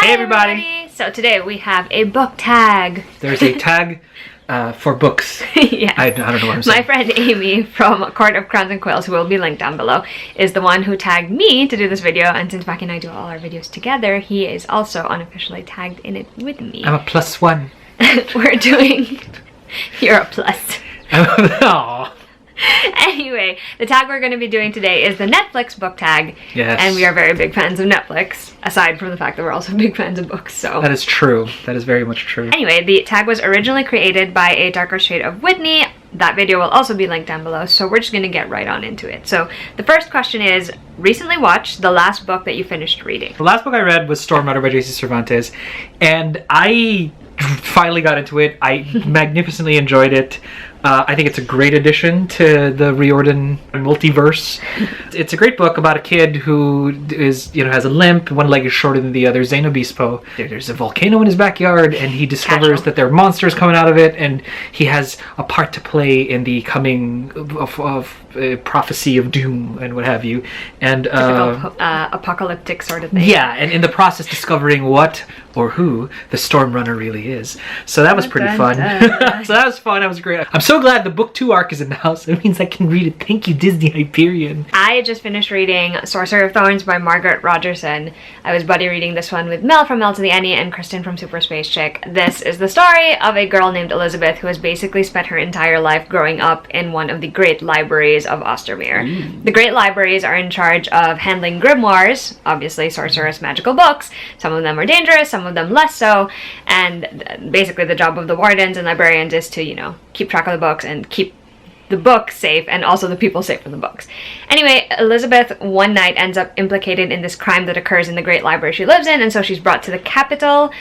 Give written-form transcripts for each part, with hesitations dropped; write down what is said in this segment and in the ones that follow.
Hey everybody! So today we have a book tag. There's a tag for books. Yes. I don't know what I'm saying. My friend Amy from Court of Crowns and Quills, who will be linked down below, is the one who tagged me to do this video, and since Becky and I do all our videos together, he is also unofficially tagged in it with me. I'm a +1. We're doing... You're a plus. Aww. Anyway, the tag we're going to be doing today is the Netflix book tag. Yes. And we are very big fans of Netflix, aside from the fact that we're also big fans of books, so... That is true. That is very much true. Anyway, the tag was originally created by A Darker Shade of Whitney. That video will also be linked down below, so we're just going to get right on into it. So, the first question is, recently watched the last book that you finished reading? The last book I read was Stormrunner by J.C. Cervantes, and I finally got into it. I magnificently enjoyed it. I think it's a great addition to the Riordan multiverse. It's a great book about a kid who is, has a limp, one leg is shorter than the other, Zane Obispo. There's a volcano in his backyard, and he discovers that there are monsters coming out of it, and he has a part to play in the coming of prophecy of doom and what have you. And typical apocalyptic sort of thing. Yeah, and in the process discovering what or who the Stormrunner really is. So that was pretty fun. So that was fun. That was great. I'm so glad the book 2 arc is in the house. It means I can read it. Thank you, Disney Hyperion. I just finished reading Sorcerer of Thrones by Margaret Rogerson. I was buddy reading this one with Mel from Mel to the Annie and Kristen from Super Space Chick. This is the story of a girl named Elizabeth who has basically spent her entire life growing up in one of the great libraries of Ostermere. The great libraries are in charge of handling grimoires, obviously sorcerous magical books. Some of them are dangerous, some of them less so, and basically the job of the wardens and librarians is to, keep track of the books and keep the book safe and also the people safe from the books. Anyway, Elizabeth one night ends up implicated in this crime that occurs in the great library she lives in, and so she's brought to the capital,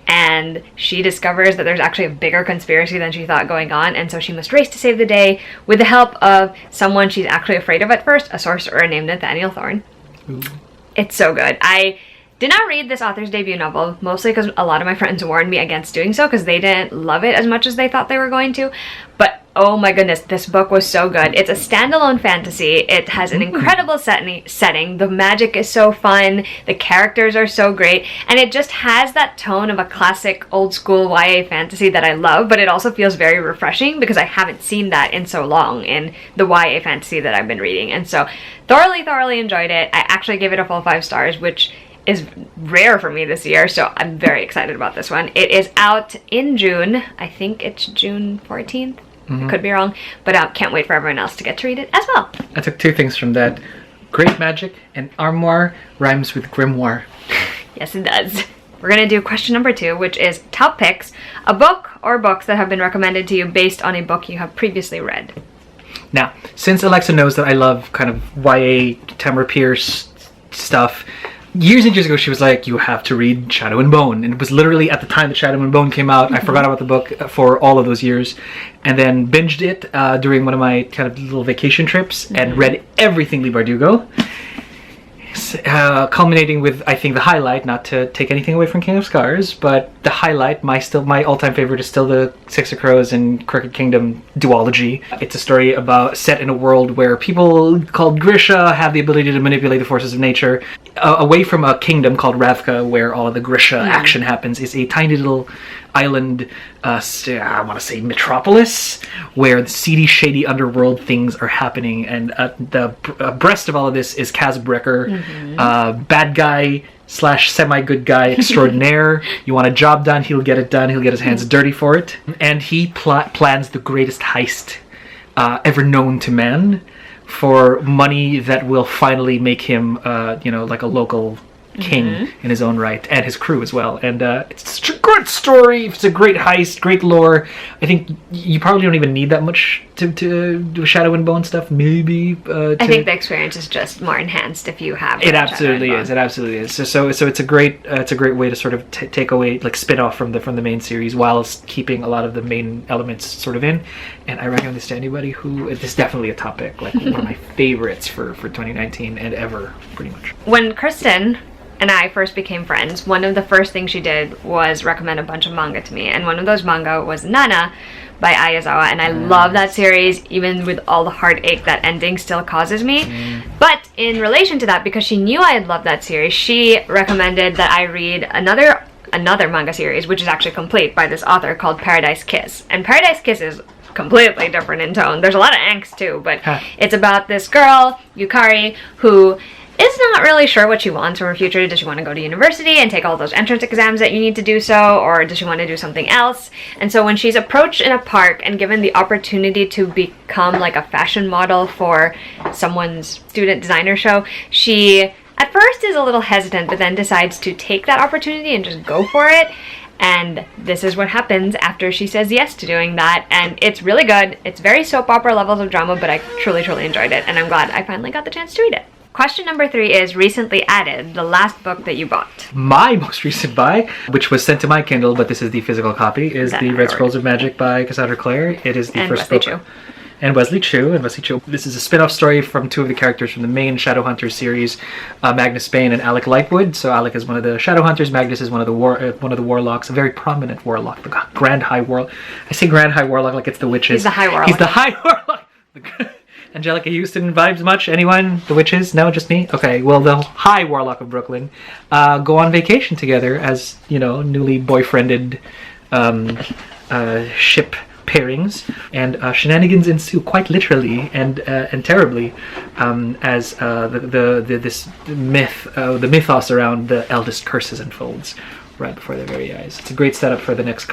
and she discovers that there's actually a bigger conspiracy than she thought going on, and so she must race to save the day with the help of someone she's actually afraid of at first, a sorcerer named Nathaniel Thorne. Ooh. It's so good. I did not read this author's debut novel, mostly because a lot of my friends warned me against doing so because they didn't love it as much as they thought they were going to. But oh my goodness, this book was so good. It's a standalone fantasy. It has an incredible setting. The magic is so fun. The characters are so great. And it just has that tone of a classic old school YA fantasy that I love, but it also feels very refreshing because I haven't seen that in so long in the YA fantasy that I've been reading. And so thoroughly enjoyed it. I actually gave it a full 5 stars, which is rare for me this year, so I'm very excited about this one. It is out in June. I think it's June 14th. I could be wrong, but can't wait for everyone else to get to read it as well. I took 2 things from that. Great magic and armoire rhymes with grimoire. Yes, it does. We're going to do question number 2, which is top picks, a book or books that have been recommended to you based on a book you have previously read. Now, since Alexa knows that I love kind of YA Tamara Pierce stuff, years and years ago, she was like, you have to read Shadow and Bone. And it was literally at the time that Shadow and Bone came out. I forgot about the book for all of those years. And then binged it during one of my kind of little vacation trips and read everything Leigh Bardugo. Culminating with, I think, the highlight, not to take anything away from King of Scars, but the highlight, my all-time favorite is still the Six of Crows and Crooked Kingdom duology. It's a story set in a world where people called Grisha have the ability to manipulate the forces of nature. Away from a kingdom called Ravka, where all of the Grisha action happens, is a tiny little island, I want to say metropolis, where the seedy, shady underworld things are happening, and the breast of all of this is Kaz Brecker, bad guy / semi-good guy extraordinaire. You want a job done, he'll get it done, he'll get his hands dirty for it, and he plans the greatest heist ever known to man for money that will finally make him, like a local king in his own right, and his crew as well. And it's such a good story. It's a great heist, great lore. I think you probably don't even need that much to do Shadow and Bone stuff. Maybe. I think the experience is just more enhanced if you have. It absolutely is. It absolutely is. So it's a great way to sort of take away, like, spin off from the main series whilst keeping a lot of the main elements sort of in. And I recommend this to anybody who. This is definitely a topic, like one of my favorites for 2019 and ever, pretty much. When Kristen and I first became friends, one of the first things she did was recommend a bunch of manga to me, and one of those manga was Nana by Ayazawa, and I love that series, even with all the heartache that ending still causes me. But in relation to that, because she knew I had loved that series, she recommended that I read another manga series, which is actually complete, by this author called Paradise Kiss. And Paradise Kiss is completely different in tone. There's a lot of angst too, but it's about this girl, Yukari, who is not really sure what she wants from her future. Does she want to go to university and take all those entrance exams that you need to do so, or does she want to do something else? And so when she's approached in a park and given the opportunity to become like a fashion model for someone's student designer show, she at first is a little hesitant, but then decides to take that opportunity and just go for it. And this is what happens after she says yes to doing that. And it's really good. It's very soap opera levels of drama, but I truly, truly enjoyed it. And I'm glad I finally got the chance to read it. Question number 3 is recently added, the last book that you bought. My most recent buy, which was sent to my Kindle, but this is the physical copy, is The Red Scrolls of Magic by Cassandra Clare. It is the first book. And Wesley Chu. This is a spin-off story from 2 of the characters from the main Shadowhunters series, Magnus Bane and Alec Lightwood. So Alec is one of the Shadowhunters, Magnus is one of the warlocks, a very prominent warlock, the Grand High Warlock. I say Grand High Warlock like it's the witches. He's the High Warlock. He's the High Warlock. Angelica Houston vibes much? Anyone? The witches? No, just me? Okay, well, the High Warlock of Brooklyn go on vacation together as, newly boyfriended ship pairings, and shenanigans ensue quite literally and terribly as the mythos around the eldest curses unfolds right before their very eyes. It's a great setup for the next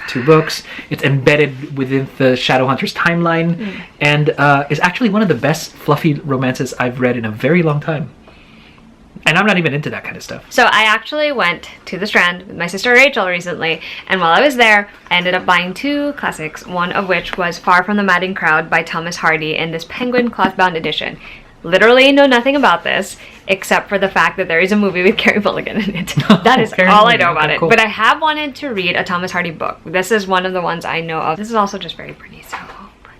2 books. It's embedded within the Shadowhunters timeline, and is actually one of the best fluffy romances I've read in a very long time. And I'm not even into that kind of stuff. So I actually went to the Strand with my sister Rachel recently, and while I was there, I ended up buying 2 classics, one of which was Far from the Madding Crowd by Thomas Hardy in this penguin cloth-bound edition. Literally know nothing about this, except for the fact that there is a movie with Carey Mulligan in it. That is all I know about it. Cool. But I have wanted to read a Thomas Hardy book. This is one of the ones I know of. This is also just very pretty, so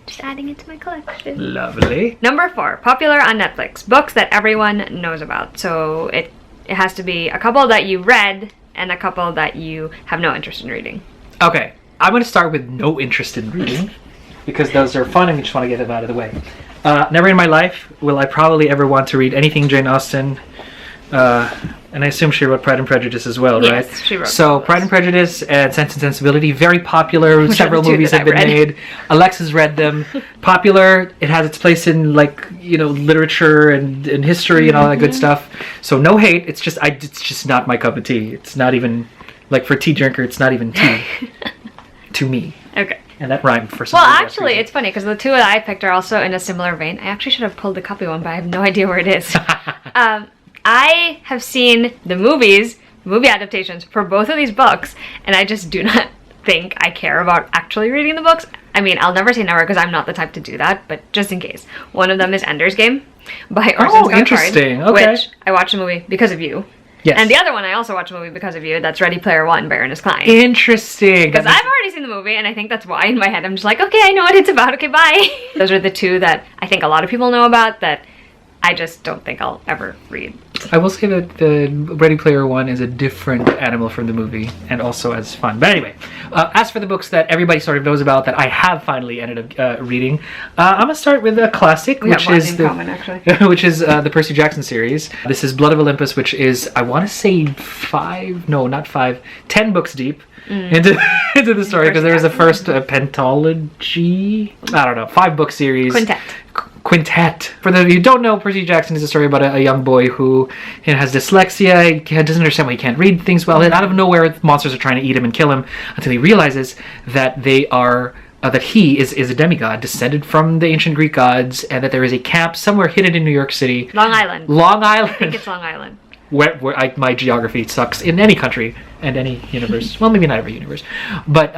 just adding it to my collection. Lovely. Number 4, popular on Netflix. Books that everyone knows about. So it has to be a couple that you read and a couple that you have no interest in reading. Okay, I'm going to start with no interest in reading, because those are fun and you just want to get them out of the way. Never in my life will I probably ever want to read anything Jane Austen. And I assume she wrote Pride and Prejudice as well, right? Yes, she wrote. So Pride and Prejudice and Sense and Sensibility, very popular. Several movies have been made. Alexa's read them. Popular. It has its place in literature and history and all that good stuff. So no hate. It's just not my cup of tea. It's not even for a tea drinker. It's not even tea to me. Okay. And that rhymed for some Well, actually, it's funny because the 2 that I picked are also in a similar vein. I actually should have pulled the copy one, but I have no idea where it is. I have seen the movie adaptations for both of these books, and I just do not think I care about actually reading the books. I mean, I'll never say never because I'm not the type to do that, but just in case. One of them is Ender's Game by Austen. Oh, interesting. Okay. Which I watched the movie because of you. Yes. And the other one I also watched a movie because of you. That's Ready Player One by Ernest Cline. Interesting. Because I've already seen the movie, and I think that's why in my head I'm just like, okay, I know what it's about. Okay, bye. Those are the 2 that I think a lot of people know about that I just don't think I'll ever read. I will say that the Ready Player One is a different animal from the movie, and also as fun. But anyway, as for the books that everybody sort of knows about that I have finally ended up reading, I'm gonna start with a classic, which is the Percy Jackson series. This is Blood of Olympus, which is, I want to say 10 books deep. Into the story, because there was a first pentology, I don't know, 5-book series. Quintet. For those of you who don't know, Percy Jackson is a story about a young boy who has dyslexia. He doesn't understand why he can't read things well. And out of nowhere, monsters are trying to eat him and kill him until he realizes that they are that he is a demigod descended from the ancient Greek gods, and that there is a camp somewhere hidden in New York City. Long Island. I think it's Long Island. Where my geography sucks in any country and any universe. Well, maybe not every universe. But,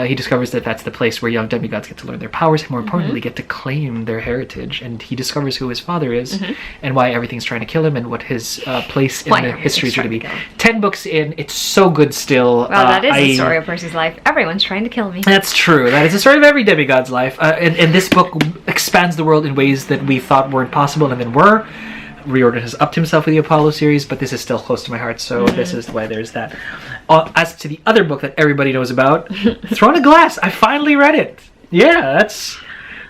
he discovers that that's the place where young demigods get to learn their powers, and more importantly, get to claim their heritage. And he discovers who his father is, and why everything's trying to kill him, and what his place in the history is going to be. 10 books in, it's so good still. Well, that is the story of Percy's life. Everyone's trying to kill me. That's true. That is the story of every demigod's life. And this book expands the world in ways that we thought weren't possible and then were. Riordan has upped himself with the Apollo series, but this is still close to my heart, so this is why there's that. As to the other book that everybody knows about, Throne of Glass, I finally read it. Yeah, that's...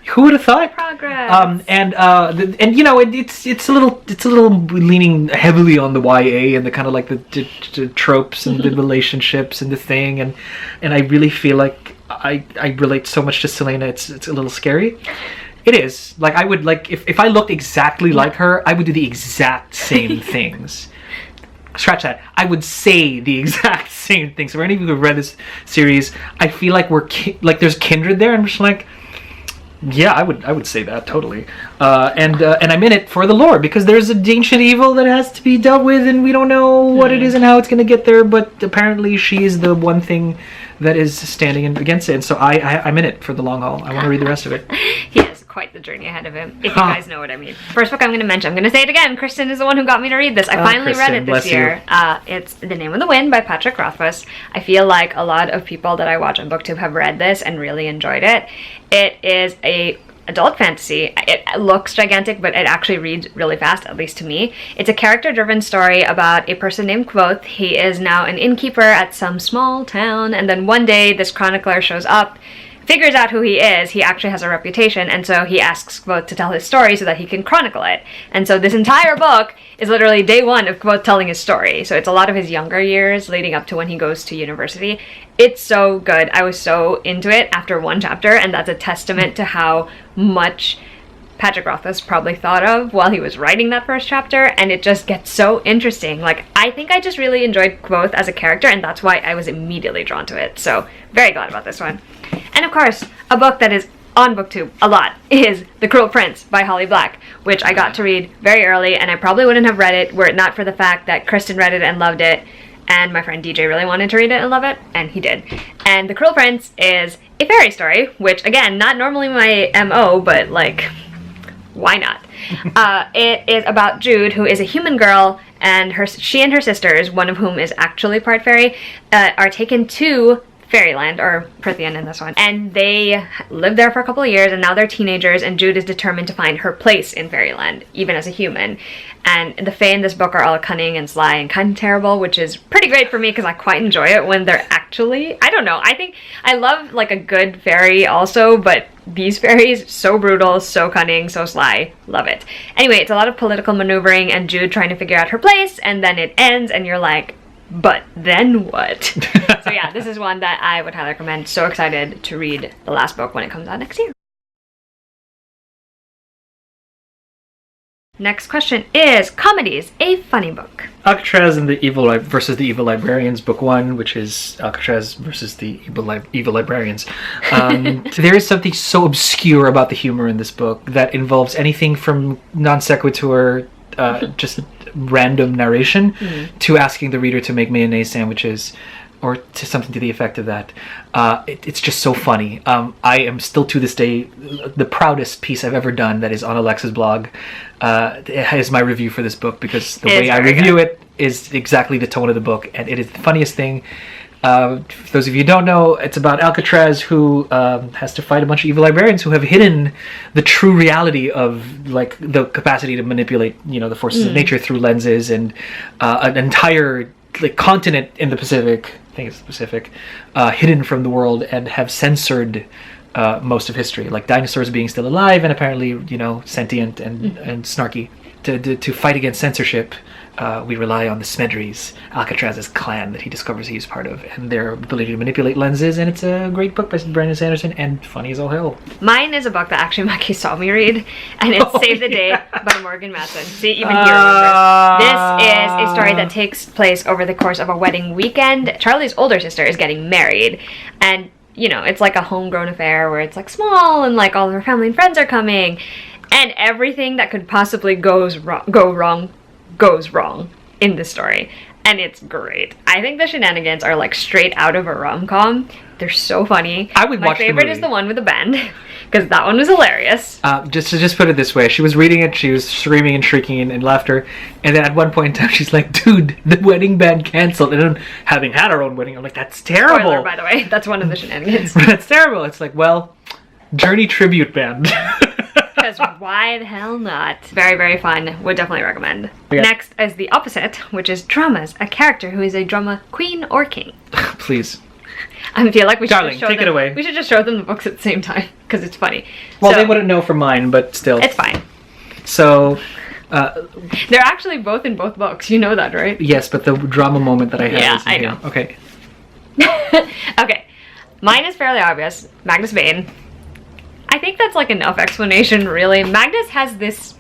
Who would have thought? Progress. And you know, it's a little leaning heavily on the YA and the kind of like the tropes and the relationships and the thing, and I really feel like I relate so much to Selena. It's a little scary. It is. Like, I would, like, if I looked exactly like her, I would do the exact same things. Scratch that. I would say the exact same things. So for any of you who have read this series, I feel like there's kindred there. I'm just like, yeah, I would say that totally. And I'm in it for the lore, because there's an ancient evil that has to be dealt with, and we don't know what it is and how it's going to get there. But apparently, she is the one thing that is standing against it. And so I'm in it for the long haul. I want to read the rest of it. He has quite the journey ahead of him, if you guys know what I mean. First book I'm going to mention, I'm going to say it again. Kristen is the one who got me to read this. I finally read it this year. It's The Name of the Wind by Patrick Rothfuss. I feel like a lot of people that I watch on BookTube have read this and really enjoyed it. It is a adult fantasy. It looks gigantic, but it actually reads really fast, at least to me. It's a character-driven story about a person named Quoth. He is now an innkeeper at some small town, and then one day this chronicler shows up, figures out who he is. He actually has a reputation, and so he asks Quoth to tell his story so that he can chronicle it. And so this entire book is literally day one of Quoth telling his story. So it's a lot of his younger years leading up to when he goes to university. It's so good. I was so into it after one chapter, and that's a testament to how much Patrick Rothfuss probably thought of while he was writing that first chapter, and it just gets so interesting. Like, I think I just really enjoyed Quoth as a character, and that's why I was immediately drawn to it. So, very glad about this one. And of course, a book that is on BookTube a lot is The Cruel Prince by Holly Black, which I got to read very early, and I probably wouldn't have read it were it not for the fact that Kristen read it and loved it, and my friend DJ really wanted to read it and love it, and he did. And The Cruel Prince is a fairy story, which, again, not normally my MO, but, like, why not? It is about Jude, who is a human girl, and she and her sisters, one of whom is actually part fairy, are taken to Fairyland, or Prithian in this one, and they lived there for a couple of years, and now they're teenagers, and Jude is determined to find her place in Fairyland, even as a human. And the Fae in this book are all cunning and sly and kind of terrible, which is pretty great for me because I quite enjoy it when they're actually, I don't know, I think I love like a good fairy also, but these fairies, so brutal, so cunning, so sly, love it. Anyway, it's a lot of political maneuvering and Jude trying to figure out her place, and then it ends and you're like, but then what? So yeah, this is one that I would highly recommend. So excited to read the last book when it comes out next year. Next question is Comedies, a funny book. Alcatraz and the Evil versus the Evil Librarians, book 1, which is Alcatraz versus the Evil Librarians. There is something so obscure about the humor in this book that involves anything from non sequitur, just random narration, to asking the reader to make mayonnaise sandwiches, or to something to the effect of that. It's just so funny. I am still to this day the proudest piece I've ever done that is on Alexa's blog. Is my review for this book, because the way I review it is exactly the tone of the book, and it is the funniest thing. For those of you who don't know, it's about Alcatraz, who has to fight a bunch of evil librarians who have hidden the true reality of like the capacity to manipulate, the forces of nature through lenses, and an entire continent in the Pacific, I think it's the Pacific, hidden from the world, and have censored most of history, like dinosaurs being still alive and apparently, sentient and snarky. To fight against censorship, we rely on the Smedries, Alcatraz's clan that he discovers he's part of, and their ability to manipulate lenses, and it's a great book by Brandon Sanderson, and funny as all hell. Mine is a book that actually Maki saw me read, and it's Save the Day by Morgan Matson. See, even he remembers. This is a story that takes place over the course of a wedding weekend. Charlie's older sister is getting married, and, it's like a homegrown affair where it's like small, and like all of her family and friends are coming, and everything that could possibly go wrong goes wrong in this story, and it's great. I think the shenanigans are like straight out of a rom-com. They're so funny. I would watch the movie. My favorite is the one with the band, because that one was hilarious. Just put it this way, she was reading it, she was screaming and shrieking in laughter, and then at one point in time she's like, dude, the wedding band canceled. And then, having had our own wedding, I'm like, that's terrible. Spoiler, by the way, that's one of the shenanigans. That's terrible. It's like, well, Journey tribute band. because why the hell not? Very, very fun. Would definitely recommend. Yeah. Next is the opposite, which is dramas. A character who is a drama queen or king. Please. I feel like we should Darling, just show take them, it away. We should just show them the books at the same time because it's funny. Well, So, they wouldn't know from mine, but still. It's fine. So, They're actually both in both books. You know that, right? yes, but the drama moment that I had Yeah, is in I here. know. Okay. Okay. Mine is fairly obvious. Magnus Bane. I think that's like enough explanation, really. Magnus has this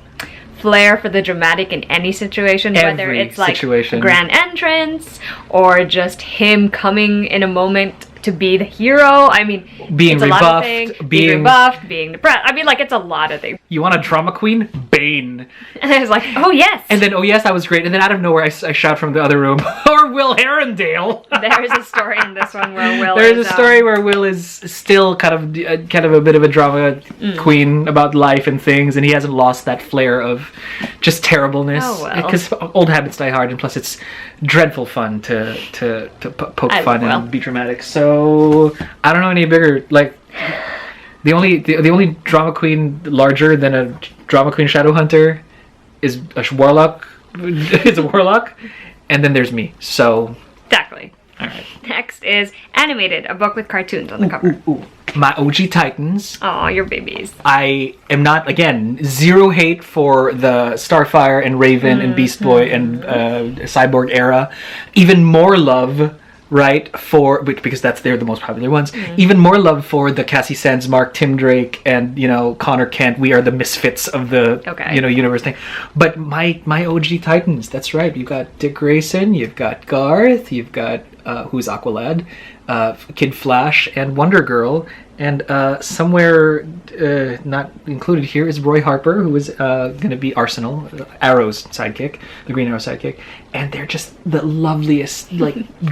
flair for the dramatic in any situation, whether Every it's like situation. a grand entrance or just him coming in a moment to be the hero. I mean, Being it's a lot of rebuffed, things. Being being- rebuffed, being depressed. I mean, like, it's a lot of things. You want a drama queen? Bane. And I was like, oh yes! And then, oh yes, that was great. And then out of nowhere, I shout from the other room, or Will Herondale. There's a story in this one where Will There's is, a story where Will is still kind of a bit of a drama queen about life and things, and he hasn't lost that flair of just terribleness. Oh, well. Because old habits die hard, and plus it's dreadful fun to poke I fun love Will. and be dramatic. So I don't know any bigger. Like the only drama queen larger than a drama queen Shadowhunter is a warlock. Is a warlock, and then there's me. So. Exactly. All right. Next is Animated, a book with cartoons on the cover. My OG Titans. Aw, your babies. I am not, again, zero hate for the Starfire and Raven and Beast Boy and Cyborg era. Even more love, right, for, because they're the most popular ones. Even more love for the Cassie Sandsmark, Tim Drake, and, Connor Kent. We are the misfits of the, Okay. universe thing. But my OG Titans, that's right. You've got Dick Grayson, you've got Garth, you've got, who's Aqualad, Kid Flash, and Wonder Girl. And somewhere not included here is Roy Harper, who is going to be Arsenal, Arrow's sidekick, the Green Arrow sidekick. And they're just the loveliest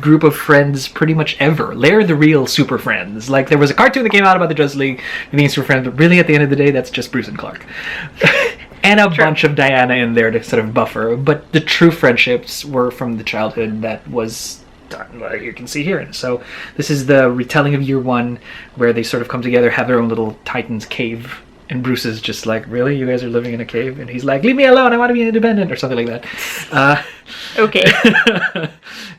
group of friends pretty much ever. They're the real super friends. Like, there was a cartoon that came out about the Justice League being super friends, but really at the end of the day, that's just Bruce and Clark. And a bunch of Diana in there to sort of buffer. But the true friendships were from the childhood that was... you can see here. So this is the retelling of year one where they sort of come together, have their own little Titans cave, and Bruce is just like, really? You guys are living in a cave? And he's like, leave me alone, I want to be independent, or something like that. Okay.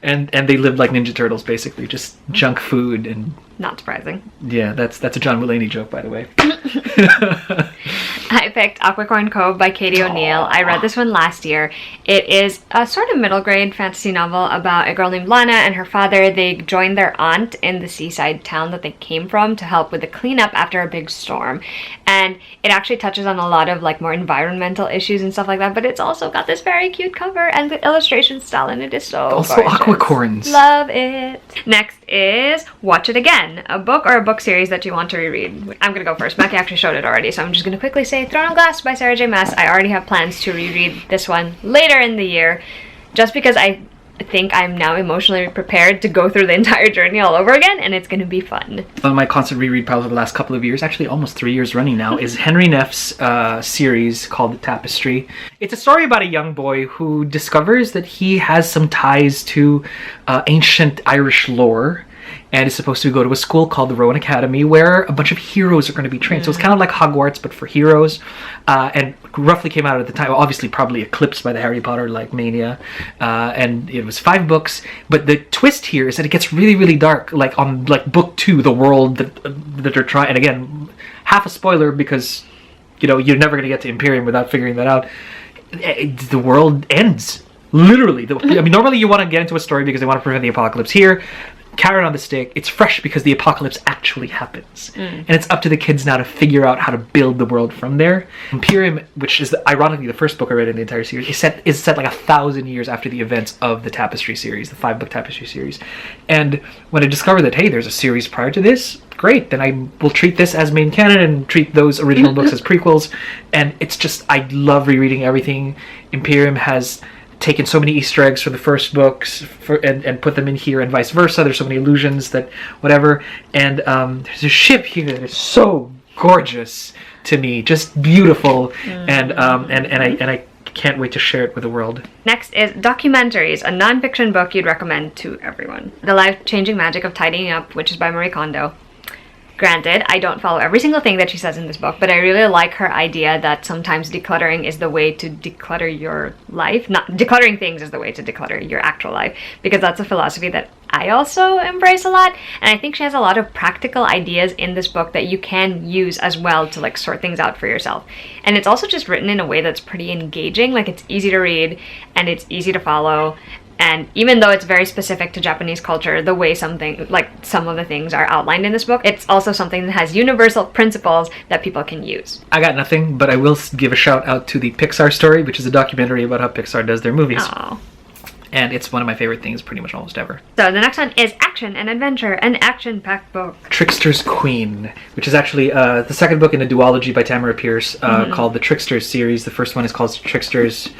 and they lived like Ninja Turtles, basically, just junk food. And Not surprising. yeah, that's a John Mulaney joke, by the way. I picked Aquacorn Cove by Katie O'Neill. I read this one last year. It is a sort of middle grade fantasy novel about a girl named Lana and her father. They joined their aunt in the seaside town that they came from to help with the cleanup after a big storm. And it actually touches on a lot of like more environmental issues and stuff like that, but it's also got this very cute cover and the illustration style, and it is so Also gorgeous. Aquacorns. Love it. Next is Watch It Again, a book or a book series that you want to reread. I'm gonna go first. Mackie actually showed it already, so I'm just gonna quickly say Throne of Glass by Sarah J. Maas. I already have plans to reread this one later in the year, just because I think I'm now emotionally prepared to go through the entire journey all over again, and it's gonna be fun. One of my constant reread piles of the last couple of years, actually almost 3 years running now, is Henry Neff's series called The Tapestry. It's a story about a young boy who discovers that he has some ties to ancient Irish lore, and is supposed to go to a school called the Rowan Academy where a bunch of heroes are going to be trained. So it's kind of like Hogwarts, but for heroes. And roughly came out at the time, obviously probably eclipsed by the Harry Potter mania. And it was 5 books. But the twist here is that it gets really, really dark. Like on book 2, the world that they're trying. And again, half a spoiler because you're never going to get to Imperium without figuring that out. The world ends. Literally. Normally you want to get into a story because they want to prevent the apocalypse. Here, carrot on the stick, it's fresh because the apocalypse actually happens. And it's up to the kids now to figure out how to build the world from there. Imperium, which is ironically the first book I read in the entire series, is set like 1,000 years after the events of the Tapestry series, the 5-book Tapestry series. And when I discovered that, hey, there's a series prior to this, great, then I will treat this as main canon and treat those original books as prequels. And it's just, I love rereading everything. Imperium has taken so many Easter eggs from the first books and put them in here, and vice versa. There's so many allusions that whatever. And there's a ship here that is so gorgeous to me, just beautiful, and I can't wait to share it with the world. Next is Documentaries, a non-fiction book you'd recommend to everyone. The Life-Changing Magic of Tidying Up, which is by Marie Kondo. Granted, I don't follow every single thing that she says in this book, but I really like her idea that sometimes decluttering is the way to declutter your life. Not decluttering things is the way to declutter your actual life, because that's a philosophy that I also embrace a lot. And I think she has a lot of practical ideas in this book that you can use as well to like sort things out for yourself. And it's also just written in a way that's pretty engaging. Like, it's easy to read and it's easy to follow. And even though it's very specific to Japanese culture, the way some of the things are outlined in this book, it's also something that has universal principles that people can use. I got nothing, but I will give a shout out to the Pixar story, which is a documentary about how Pixar does their movies. Aww. And it's one of my favorite things pretty much almost ever. So the next one is Action and Adventure, an action-packed book. Tricksters Queen, which is actually the second book in a duology by Tamara Pierce called the Tricksters series. The first one is called Tricksters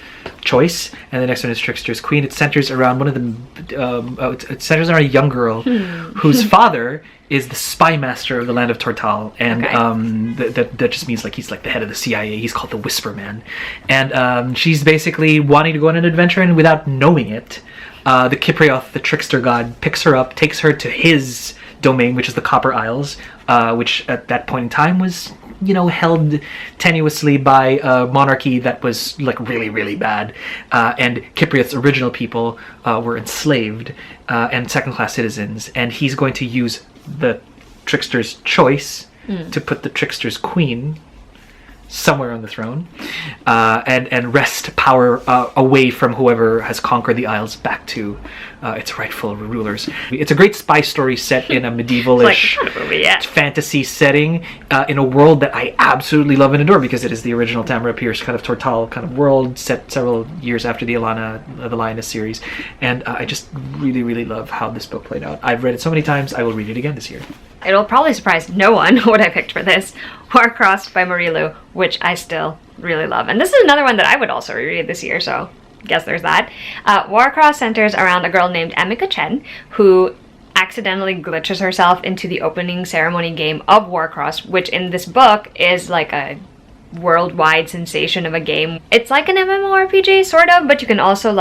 Choice, and the next one is Tricksters Queen. It centers around it centers around a young girl whose father is the spy master of the land of Tortal, and that just means like he's like the head of the CIA. He's called the Whisper Man, and she's basically wanting to go on an adventure, and without knowing it, the Cyprioth, the trickster god, picks her up, takes her to his domain, which is the Copper Isles, which at that point in time was, held tenuously by a monarchy that was like really, really bad. And Cyprioth's original people were enslaved and second-class citizens. And he's going to use the Trickster's Choice to put the Trickster's Queen somewhere on the throne and wrest power away from whoever has conquered the Isles back to its rightful rulers. It's a great spy story set in a medieval-ish fantasy setting in a world that I absolutely love and adore, because it is the original Tamara Pierce kind of Tortal kind of world set several years after the Lioness series. And I just really, really love how this book played out. I've read it so many times, I will read it again this year. It'll probably surprise no one what I picked for this. Warcross by Marie Lu, which I still really love. And this is another one that I would also reread this year, so guess there's that. Warcross centers around a girl named Emika Chen, who accidentally glitches herself into the opening ceremony game of Warcross, which in this book is like a worldwide sensation of a game. It's like an MMORPG, sort of, but you can also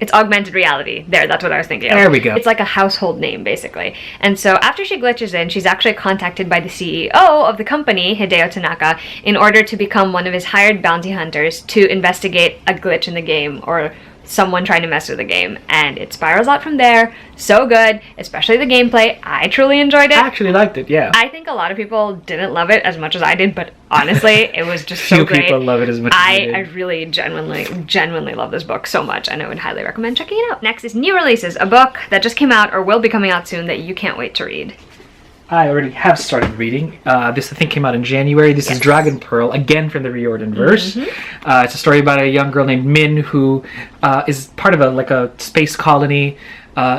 it's augmented reality. That's what I was thinking of. There we go. It's like a household name, basically. And so after she glitches in, she's actually contacted by the CEO of the company, Hideo Tanaka, in order to become one of his hired bounty hunters to investigate a glitch in the game or someone trying to mess with the game. And it spirals out from there. So good, especially the gameplay. I truly enjoyed it. I actually liked it, yeah. I think a lot of people didn't love it as much as I did, but honestly, it was just so great. Few people love it as much as I did. I really genuinely love this book so much, and I would highly recommend checking it out. Next is New Releases, a book that just came out or will be coming out soon that you can't wait to read. I already have started reading. This, I think, came out in January. This is Dragon Pearl, again from the Riordan verse. It's a story about a young girl named Min who is part of a space colony.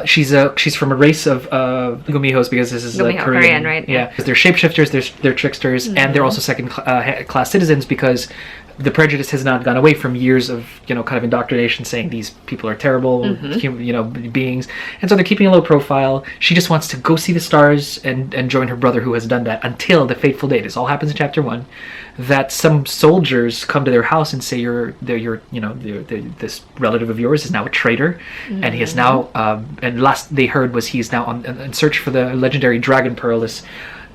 She's from a race of Gumihos, because this is Korean, right? Yeah, they're shapeshifters, they're tricksters, and they're also second-class citizens, because the prejudice has not gone away from years of kind of indoctrination saying these people are terrible beings, and so they're keeping a low profile. She just wants to go see the stars and join her brother who has done that, until the fateful day. This all happens in chapter 1. That some soldiers come to their house and say this relative of yours is now a traitor, and he is now and last they heard was he is now in search for the legendary Dragon Pearl, this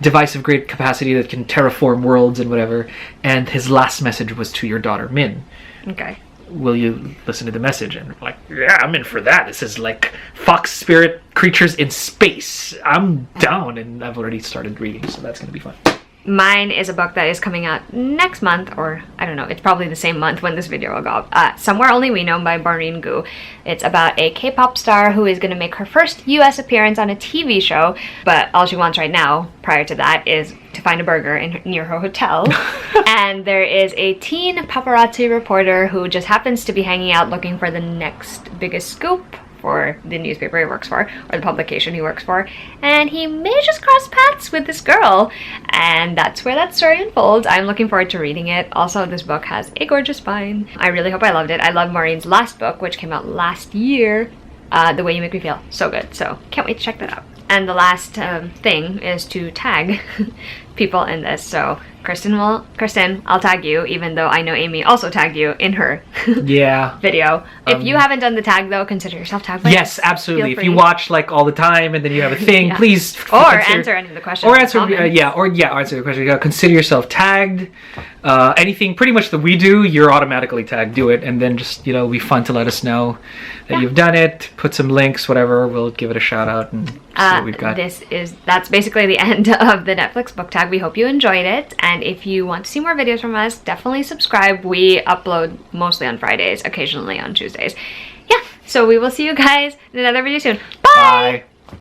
device of great capacity that can terraform worlds and whatever. And his last message was to your daughter Min. Okay. Will you listen to the message? And we're like, yeah, I'm in for that. This is like fox spirit creatures in space. I'm down, and I've already started reading, so that's going to be fun. Mine is a book that is coming out next month, or I don't know, it's probably the same month when this video will go up. Somewhere Only We Know by Maureen Gu. It's about a K-pop star who is going to make her first US appearance on a TV show, but all she wants right now, prior to that, is to find a burger near her hotel. And there is a teen paparazzi reporter who just happens to be hanging out looking for the next biggest scoop for the newspaper he works for, or the publication he works for, and he may just cross paths with this girl, and that's where that story unfolds. I'm looking forward to reading it. Also, this book has a gorgeous spine. I really hope I loved it. I love Maureen's last book, which came out last year, The Way You Make Me Feel. So good, so can't wait to check that out. And the last thing is to tag people in this. So Kristen, I'll tag you, even though I know Amy also tagged you in her Yeah. video. If you haven't done the tag though, consider yourself tagged by Yes, us. absolutely. Feel If you free. watch like all the time and then you have a thing, Yeah. please Or consider- answer any of the questions. Or in the answer, comments. answer the question. Consider yourself tagged. Anything pretty much that we do, you're automatically tagged. Do it, and then just it'll be fun to let us know that you've done it. Put some links, whatever. We'll give it a shout out and see what we've got. That's basically the end of the Netflix book tag. We hope you enjoyed it, and if you want to see more videos from us, definitely subscribe. We upload mostly on Fridays, occasionally on Tuesdays. Yeah, so we will see you guys in another video soon. Bye. Bye.